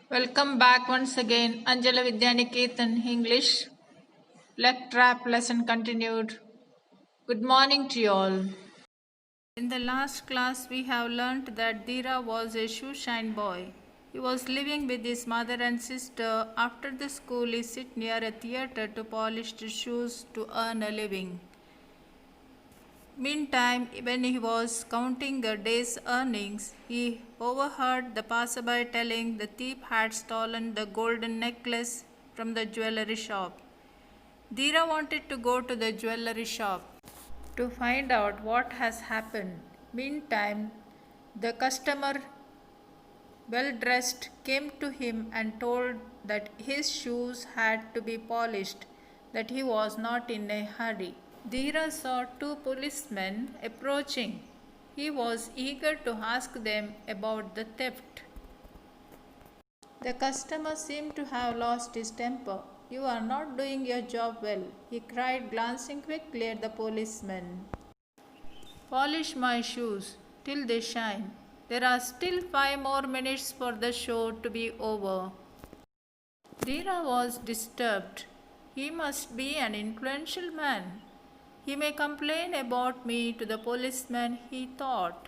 Welcome back once again, Anjala Vidyaniketan English. Let trap lesson continued. Good morning to you all. In the last class, we have learnt that Dheera was a shoe shine boy. He was living with his mother and sister. After the school, he sit near a theatre to polish the shoes to earn a living. Meantime, when he was counting a day's earnings, he overheard the passerby telling the thief had stolen the golden necklace from the jewellery shop. Dheera wanted to go to the jewellery shop to find out what has happened. Meantime, the customer, well dressed, came to him and told that his shoes had to be polished, that he was not in a hurry. Dheera saw two policemen approaching. He was eager to ask them about the theft. The customer seemed to have lost his temper. "You are not doing your job well," he cried, glancing quickly at the policeman. "Polish my shoes till they shine. There are still 5 more minutes for the show to be over." Dheera was disturbed. He must be an influential man. He may complain about me to the policeman, he thought.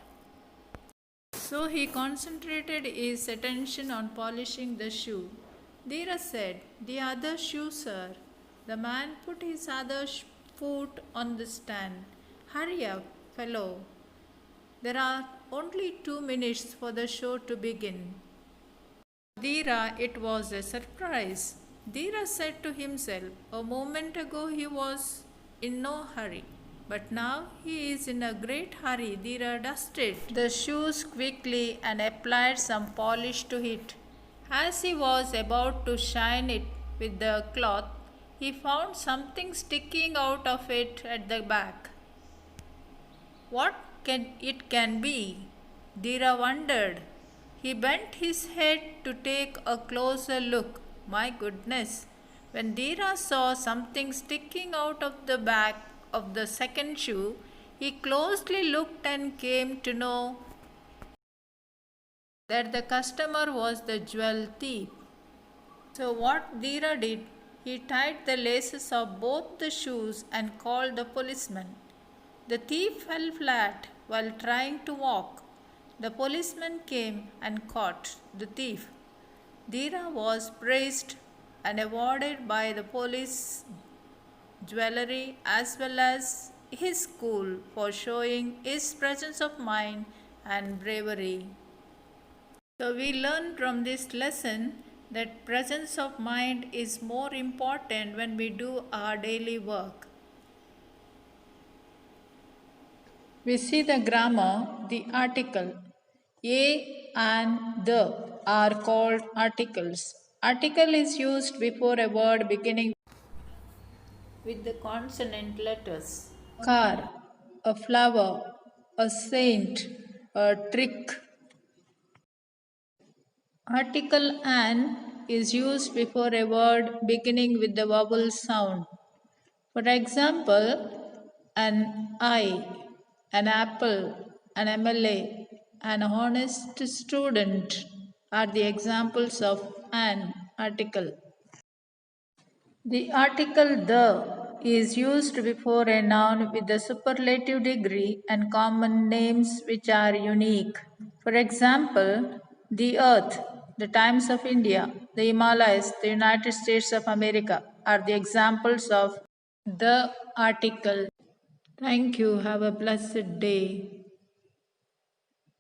So he concentrated his attention on polishing the shoe. Dheera said, "The other shoe, sir." The man put his other foot on the stand. "Hurry up, fellow. There are only 2 minutes for the show to begin." Dheera, it was a surprise. Dheera said to himself, a moment ago he was in no hurry, but now he is in a great hurry. Dheera dusted the shoes quickly and applied some polish to it. As he was about to shine it with the cloth, he found something sticking out of it at the back. What can it be? Dheera wondered. He bent his head to take a closer look. My goodness! When Dheera saw something sticking out of the back of the second shoe, he closely looked and came to know that the customer was the jewel thief. So what Dheera did, he tied the laces of both the shoes and called the policeman. The thief fell flat while trying to walk. The policeman came and caught the thief. Dheera was praised and awarded by the police, jewellery, as well as his school for showing his presence of mind and bravery. So we learn from this lesson that presence of mind is more important when we do our daily work. We see the grammar, the article. A and the are called articles. Article is used before a word beginning with the consonant letters. Car, a flower, a saint, a trick. Article an is used before a word beginning with the vowel sound. For example, an eye, an apple, an MLA, an honest student are the examples of an article. The article the is used before a noun with the superlative degree and common names which are unique. For example, the earth, the Times of India, the Himalayas, the United States of America are the examples of the article. Thank you. Have a blessed day.